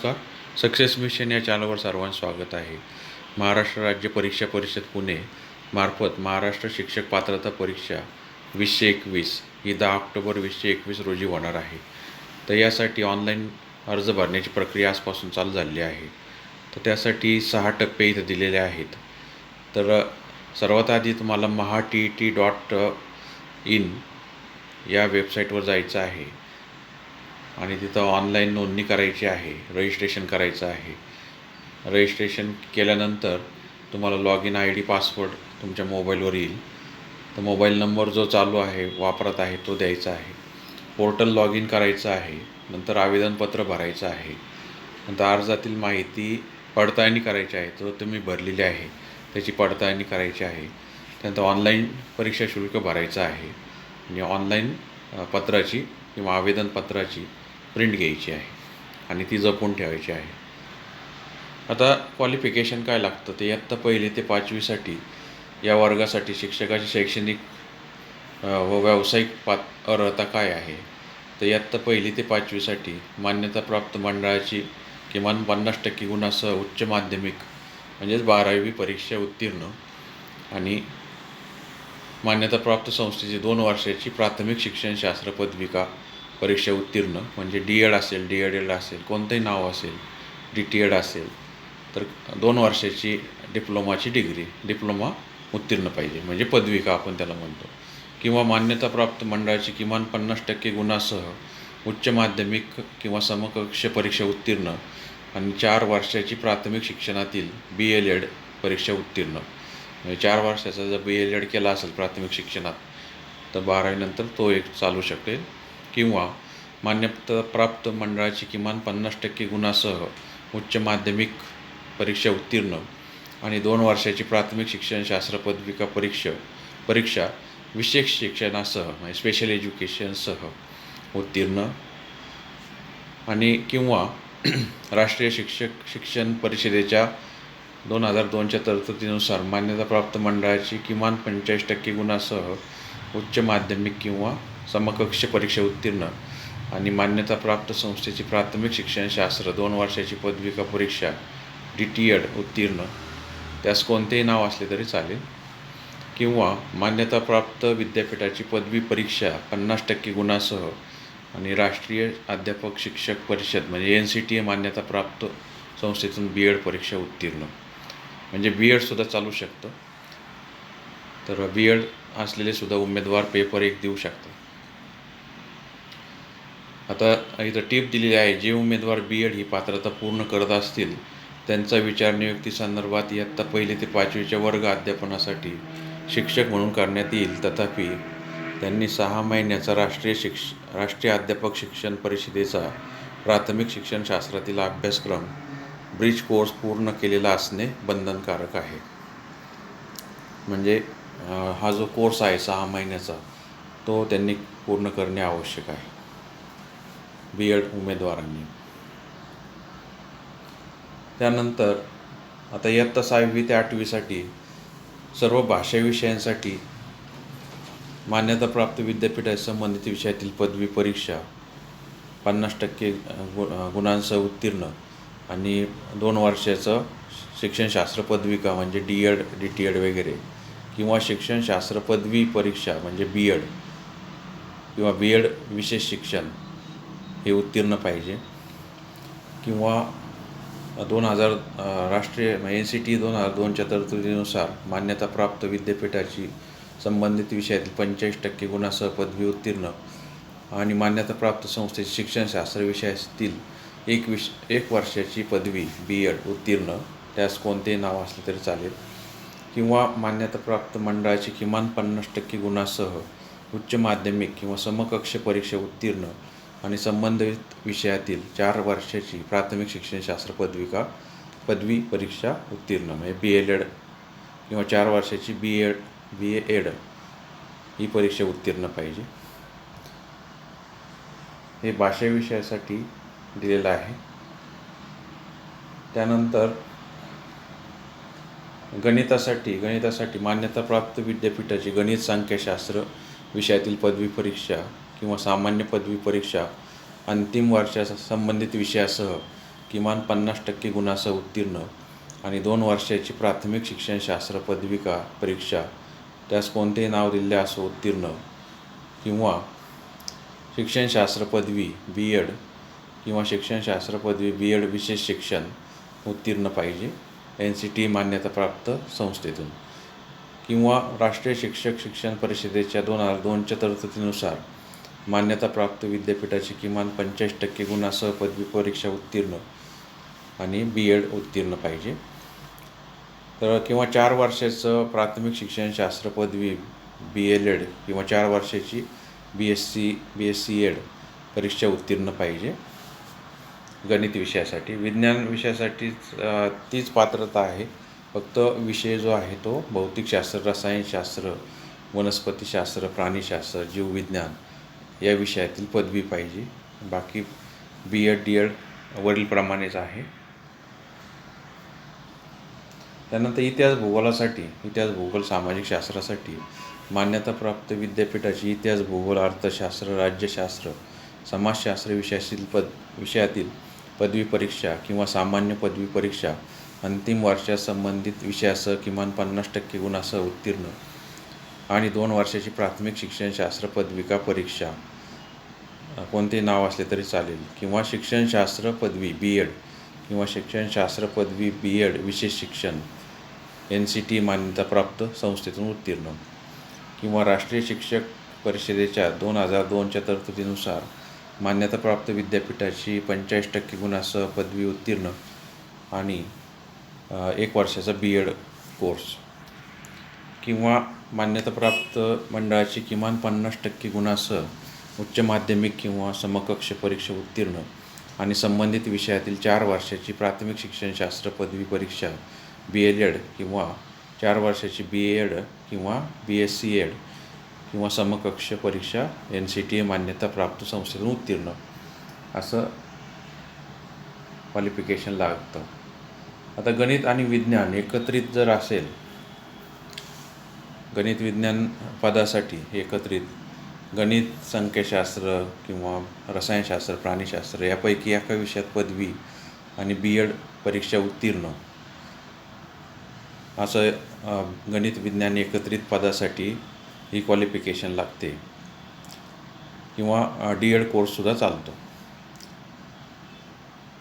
नमस्कार. Success mission या चॅनलवर सर्वांचं स्वागत आहे. महाराष्ट्र राज्य परीक्षा परिषद पुणे मार्फत महाराष्ट्र शिक्षक पात्रता परीक्षा 2021 ही 10 ऑक्टोबर 2021 रोजी होणार आहे. तर यासाठी ऑनलाईन अर्ज भरण्याची प्रक्रिया आजपासून चालू झाली आहे. तर त्यासाठी 6 टप्पे इथे दिलेले आहेत. तर सर्वात आधी तुम्हाला mahatet.in या वेबसाईटवर जायचं आहे आणि तिथं ऑनलाईन नोंदणी करायची आहे, रजिस्ट्रेशन करायचं आहे. रजिस्ट्रेशन केल्यानंतर तुम्हाला लॉग इन ID पासवर्ड तुमच्या मोबाईलवर येईल. तर मोबाईल नंबर जो चालू आहे वापरत आहे तो द्यायचा आहे. पोर्टल लॉग इन करायचं आहे. नंतर आवेदनपत्र भरायचं आहे. नंतर अर्जातील माहिती पडताळणी करायची आहे, तो तुम्ही भरलेली आहे त्याची पडताळणी करायची आहे. त्यानंतर ऑनलाईन परीक्षा शुल्क भरायचं आहे आणि ऑनलाईन पत्राची किंवा आवेदनपत्राची प्रिंट घ्यायची आहे आणि ती जपून ठेवायची आहे. आता क्वालिफिकेशन काय लागतं ते इयत्ता 1 ते 5वीसाठी या वर्गासाठी शिक्षकाची शैक्षणिक व व्यावसायिक अर्हता काय आहे. तर इयत्ता 1 ते 5वीसाठी मान्यताप्राप्त मंडळाची किमान 50% गुणासह उच्च माध्यमिक म्हणजेच 12वी परीक्षा उत्तीर्ण आणि मान्यताप्राप्त संस्थेची 2 वर्षाची प्राथमिक शिक्षणशास्त्र पदविका परीक्षा उत्तीर्ण म्हणजे DED असेल, DED असेल, कोणतंही नाव असेल, DTED असेल तर 2 वर्षाची डिप्लोमाची डिप्लोमा उत्तीर्ण पाहिजे म्हणजे पदविका आपण त्याला म्हणतो. किंवा मान्यताप्राप्त मंडळाची किमान 50% गुणासह उच्च माध्यमिक किंवा समकक्ष परीक्षा उत्तीर्ण आणि 4 वर्षाची प्राथमिक शिक्षणातील BLED परीक्षा उत्तीर्ण म्हणजे 4 वर्षाचा जर BLED केला असेल प्राथमिक शिक्षणात तर 12वी नंतर तो एक चालू शकेल. किंवा मान्यताप्राप्त मंडळाची किमान 50% गुणासह उच्च माध्यमिक परीक्षा उत्तीर्ण आणि 2 वर्षाची प्राथमिक शिक्षणशास्त्र पदविका परीक्षा विशेष शिक्षणासह म्हणजे स्पेशल एज्युकेशनसह उत्तीर्ण आणि किंवा राष्ट्रीय शिक्षण परिषदेच्या 2002च्या तरतुदीनुसार मान्यताप्राप्त मंडळाची किमान 45% गुणासह उच्च माध्यमिक किंवा समकक्ष परीक्षा उत्तीर्ण आणि मान्यताप्राप्त संस्थेची प्राथमिक शिक्षणशास्त्र 2 वर्षाची पदविका परीक्षा DTED उत्तीर्ण त्यास कोणतेही नाव असले तरी चालेल. किंवा मान्यताप्राप्त विद्यापीठाची पदवी परीक्षा 50% गुणासह आणि राष्ट्रीय अध्यापक शिक्षक परिषद म्हणजे NCTA मान्यताप्राप्त संस्थेतून BED परीक्षा उत्तीर्ण म्हणजे BEDसुद्धा चालू शकतं. तर BED असलेले सुद्धा उमेदवार पेपर 1 देऊ शकतात. आता इथं टिप दिलेली आहे, जे उमेदवार BED ही पात्रता पूर्ण करत असतील त्यांचा विचार नियुक्तीसंदर्भात इयत्ता 1 ते 5वीच्या वर्ग अध्यापनासाठी शिक्षक म्हणून करण्यात येईल. तथापि त्यांनी 6 महिन्याचा राष्ट्रीय अध्यापक शिक्षण परिषदेचा प्राथमिक शिक्षणशास्त्रातील अभ्यासक्रम ब्रिज कोर्स पूर्ण केलेला असणे बंधनकारक आहे. म्हणजे हा जो कोर्स आहे 6 महिन्याचा तो त्यांनी पूर्ण करणे आवश्यक आहे BED उमेदवारांनी. त्यानंतर आता इयत्ता 6वी ते 8वीसाठी सर्व भाषा विषयांसाठी मान्यताप्राप्त विद्यापीठाशी संबंधित विषयातील पदवी परीक्षा 50% गुणांसह उत्तीर्ण आणि 2 वर्षाचं शिक्षणशास्त्र पदविका म्हणजे DED, DTED वगैरे किंवा शिक्षणशास्त्र पदवी परीक्षा म्हणजे BED किंवा BED विशेष शिक्षण हे उत्तीर्ण पाहिजे. किंवा 2000 राष्ट्रीय NCTA 2002च्या तरतुदीनुसार मान्यताप्राप्त विद्यापीठाची संबंधित विषयातील 45% गुणासह पदवी उत्तीर्ण आणि मान्यताप्राप्त संस्थेची शिक्षणशास्त्र विषयातील 1 वर्षाची पदवी BED उत्तीर्ण त्यास कोणतेही नाव असले तरी चालेल. किंवा मान्यताप्राप्त मंडळाची किमान 50% गुणासह उच्च माध्यमिक किंवा समकक्ष परीक्षा उत्तीर्ण आणि संबंधित विषयातील 4 वर्षाची प्राथमिक शिक्षणशास्त्र पदवी परीक्षा उत्तीर्ण म्हणजे BLED किंवा 4 वर्षाची BED ही परीक्षा उत्तीर्ण पाहिजे. हे भाषा विषयासाठी दिलेलं आहे. त्यानंतर गणितासाठी मान्यताप्राप्त विद्यापीठाची गणित संख्याशास्त्र विषयातील पदवी परीक्षा किंवा सामान्य पदवी परीक्षा अंतिम वर्षाचा संबंधित विषयासह किमान 50% गुणांसह उत्तीर्ण आणि 2 वर्षाची प्राथमिक शिक्षणशास्त्र पदविका परीक्षा त्यास कोणतेही नाव दिलेले असो उत्तीर्ण किंवा शिक्षणशास्त्र पदवी B.Ed किंवा शिक्षणशास्त्र पदवी B.Ed विशेष शिक्षण उत्तीर्ण पाहिजे NCTE मान्यताप्राप्त संस्थेतून किंवा राष्ट्रीय शिक्षक शिक्षण परिषदेच्या 2002च्या तरतुदीनुसार मान्यताप्राप्त विद्यापीठाची किमान 45% गुणांसह पदवी परीक्षा उत्तीर्ण आणि B.Ed उत्तीर्ण पाहिजे. तर किंवा 4 वर्षाचं प्राथमिक शिक्षणशास्त्र पदवी B.Ed किंवा 4 वर्षाची BSc Ed परीक्षा उत्तीर्ण पाहिजे. गणित विषयासाठी, विज्ञान विषयासाठी तीच पात्रता आहे, फक्त विषय जो आहे तो भौतिकशास्त्र, रसायनशास्त्र, वनस्पतीशास्त्र, प्राणीशास्त्र, जीवविज्ञान या विषयातील पदवी पाहिजे. बाकी B.Ed D.Ed वरीलप्रमाणेच आहे. त्यानंतर इतिहास भूगोल सामाजिक शास्त्रासाठी मान्यताप्राप्त विद्यापीठाची इतिहास भूगोल अर्थशास्त्र राज्यशास्त्र समाजशास्त्र विषयातील पदवी परीक्षा किंवा सामान्य पदवी परीक्षा अंतिम वर्षात संबंधित विषयासह किमान 50% गुणांसह उत्तीर्ण आणि 2 वर्षाची प्राथमिक शिक्षणशास्त्र पदविका परीक्षा कोणते नाव असले तरी चालेल किंवा शिक्षणशास्त्र पदवी B.Ed किंवा शिक्षणशास्त्र पदवी B.Ed विशेष शिक्षण NCTE मान्यताप्राप्त संस्थेतून उत्तीर्ण किंवा राष्ट्रीय शिक्षक परिषदेच्या 2002च्या तरतुदीनुसार मान्यताप्राप्त विद्यापीठाची 45% गुणांसह पदवी उत्तीर्ण आणि 1 वर्षाचा B.Ed कोर्स किंवा मान्यताप्राप्त मंडळाची किमान 50% गुणांसह उच्च माध्यमिक किंवा समकक्ष परीक्षा उत्तीर्ण आणि संबंधित विषयातील 4 वर्षाची प्राथमिक शिक्षणशास्त्र पदवी परीक्षा B.Ed किंवा 4 वर्षाची B.Ed किंवा BSc Ed किंवा समकक्ष परीक्षा NCTE मान्यताप्राप्त संस्थेतून उत्तीर्ण असं क्वालिफिकेशन लागतं. आता गणित आणि विज्ञान एकत्रित जर असेल, गणित विज्ञान पदासाठी एकत्रित गणित, संख्याशास्त्र किंवा रसायनशास्त्र, प्राणीशास्त्र यापैकी एका विषयात पदवी आणि B.Ed परीक्षा उत्तीर्ण असं गणित विज्ञान एकत्रित पदासाठी ही क्वालिफिकेशन लागते किंवा D.Ed कोर्ससुद्धा चालतो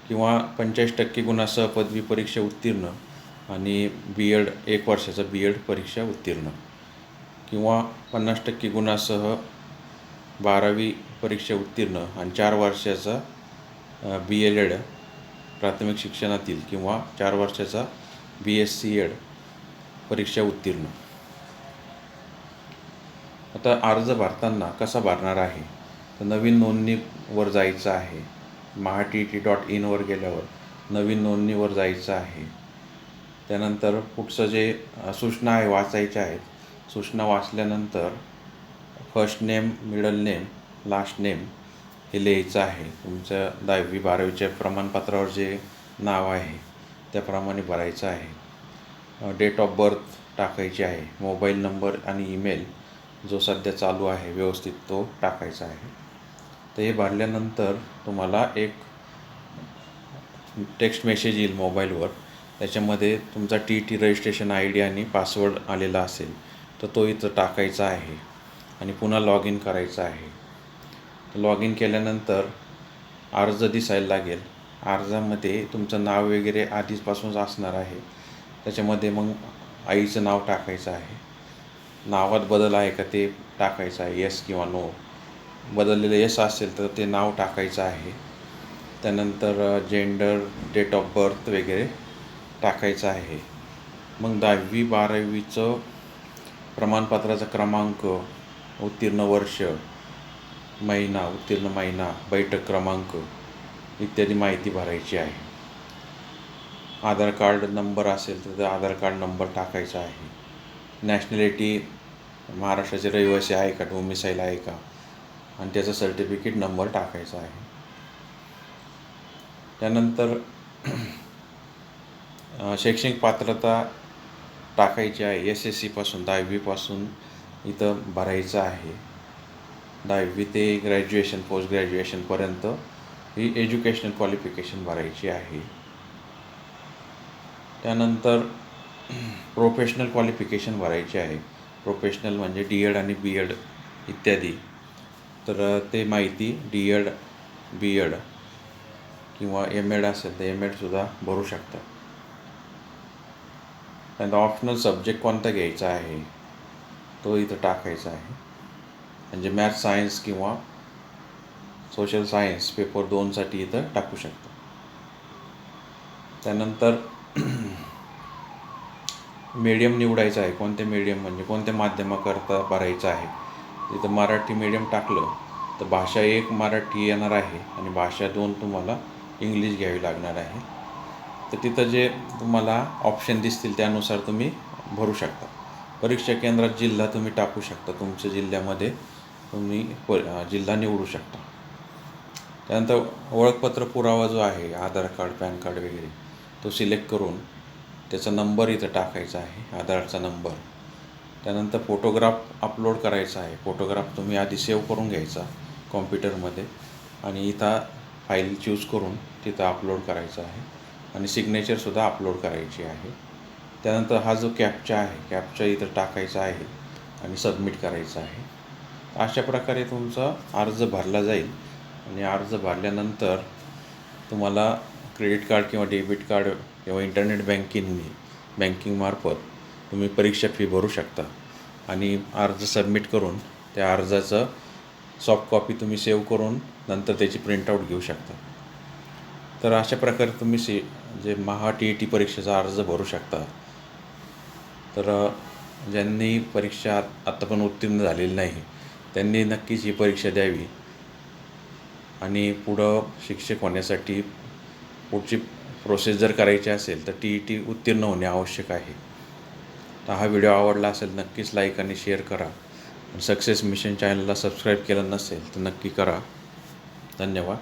किंवा 45% गुणांसह पदवी परीक्षा उत्तीर्ण आणि B.Ed 1 वर्षाचा B.Ed परीक्षा उत्तीर्ण किंवा 50% गुणांसह 12वी परीक्षा उत्तीर्ण आणि 4 वर्षाचा B.Ed प्राथमिक शिक्षणातील किंवा 4 वर्षाचा BSc Ed परीक्षा उत्तीर्ण. आता अर्ज भरताना कसा भरणार आहे, तर नवीन नोंदणीवर जायचं आहे. mahatt.in वर गेल्यावर नवीन नोंदणीवर जायचं आहे. त्यानंतर पुढचं जे सूचना आहे वाचायच्या आहेत. सूचना वाचल्यानंतर first name, middle name, last name हे लिहायचं आहे. तुमचं 10वी 12वीच्या प्रमाणपत्रावर जे नाव आहे त्याप्रमाणे भरायचं आहे. डेट ऑफ बर्थ टाकायची आहे. मोबाईल नंबर आणि ईमेल जो सध्या चालू आहे व्यवस्थित तो टाकायचा आहे. तर हे भरल्यानंतर तुम्हाला एक टेक्स्ट मेसेज येईल मोबाईलवर. त्याच्यामध्ये तुमचा TT रजिस्ट्रेशन ID आणि पासवर्ड आलेला असेल तर तो इथं टाकायचा आहे आणि पुन्हा लॉग इन करायचं आहे. लॉग इन केल्यानंतर अर्ज दिसायला लागेल. अर्जामध्ये तुमचं नाव वगैरे आधीपासूनच असणार आहे. त्याच्यामध्ये मग आईचं नाव टाकायचं आहे. नावात बदल आहे का ते टाकायचं आहे, येस किंवा नो. बदललेलं येस असेल तर ते नाव टाकायचं आहे. त्यानंतर जेंडर, डेट ऑफ बर्थ वगैरे टाकायचं आहे. मग 10वी 12वीचं प्रमाणपत्राचा क्रमांक, उत्तीर्ण वर्ष, महिना, उत्तीर्ण महिना, बैठक क्रमांक इत्यादी माहिती भरायची आहे. आधार कार्ड नंबर असेल तर आधार कार्ड नंबर टाकायचा आहे. नॅशनॅलिटी महाराष्ट्राचे रहिवासी आहे का, डोमिसाईल आहे का, आणि त्याचा सर्टिफिकेट नंबर टाकायचा आहे. त्यानंतर शैक्षणिक पात्रता टाकायची आहे. SSC 10वीपासून इथं भरायचं आहे. 10वी ते ग्रॅज्युएशन, पोस्ट ग्रॅज्युएशनपर्यंत ही एज्युकेशनल क्वालिफिकेशन भरायची आहे. त्यानंतर प्रोफेशनल क्वालिफिकेशन भरायची आहे. प्रोफेशनल म्हणजे डी-एड आणि बी-एड इत्यादी. तर ते माहिती डी-एड, बी-एड किंवा एम-एड असेल तर एम-एडसुद्धा भरू शकता. त्यानंतर ऑप्शनल सब्जेक्ट कोणता घ्यायचा आहे तो इथं टाकायचा आहे. म्हणजे मॅथ्स, सायन्स किंवा सोशल सायन्स पेपर 2साठी इथं टाकू शकता. त्यानंतर मीडियम निवडायचं आहे. कोणत्या मीडियम म्हणजे कोणत्या माध्यमाकरता भरायचं आहे. तिथं मराठी मीडियम टाकलं तर भाषा 1 मराठी येणार आहे आणि भाषा 2 तुम्हाला इंग्लिश घ्यावी लागणार आहे. तर तिथं जे तुम्हाला ऑप्शन दिसतील त्यानुसार तुम्ही भरू शकता. परीक्षा केंद्रात जिल्हा तुम्ही टाकू शकता. तुमच्या जिल्ह्यामध्ये तुम्ही जिल्हा निवडू शकता. त्यानंतर ओळखपत्र पुरावा जो आहे, आधार कार्ड, पॅन कार्ड वगैरे, तो सिलेक्ट करून त्याचा नंबर इथं टाकायचा आहे, आधारचा नंबर. त्यानंतर फोटोग्राफ अपलोड करायचा आहे. फोटोग्राफ तुम्ही आधी सेव्ह करून घ्यायचा कॉम्प्युटरमध्ये आणि इथं फाईल चूज करून तिथं अपलोड करायचा आहे आणि सिग्नेचरसुद्धा अपलोड करायची आहे. त्यानंतर हा जो कॅप्चा आहे, कॅप्चा इथं टाकायचा आहे आणि सबमिट करायचा आहे. अशा प्रकारे तुमचा अर्ज भरला जाईल आणि अर्ज भरल्यानंतर तुम्हाला क्रेडिट कार्ड किंवा डेबिट कार्ड किंवा इंटरनेट बँकिंगमार्फत तुम्ही परीक्षा फी भरू शकता आणि अर्ज सबमिट करून त्या अर्जाचं सॉफ्ट कॉपी तुम्ही सेव्ह करून नंतर त्याची प्रिंटआउट घेऊ शकता. तर अशा प्रकारे तुम्ही जे TET परीक्षेचा अर्ज भरू शकता. तर ज्यांनी परीक्षा आता पण उत्तीर्ण झालेली नाही त्यांनी नक्कीच ही परीक्षा द्यावी आणि पुढं शिक्षक होण्यासाठी पुढची प्रोसेस जर करायची असेल तर TET उत्तीर्ण होणे आवश्यक आहे. तर हा व्हिडिओ आवडला असेल नक्कीच लाईक आणि शेअर करा. सक्सेस मिशन चॅनलला सबस्क्राईब केलं नसेल तर नक्की करा. धन्यवाद.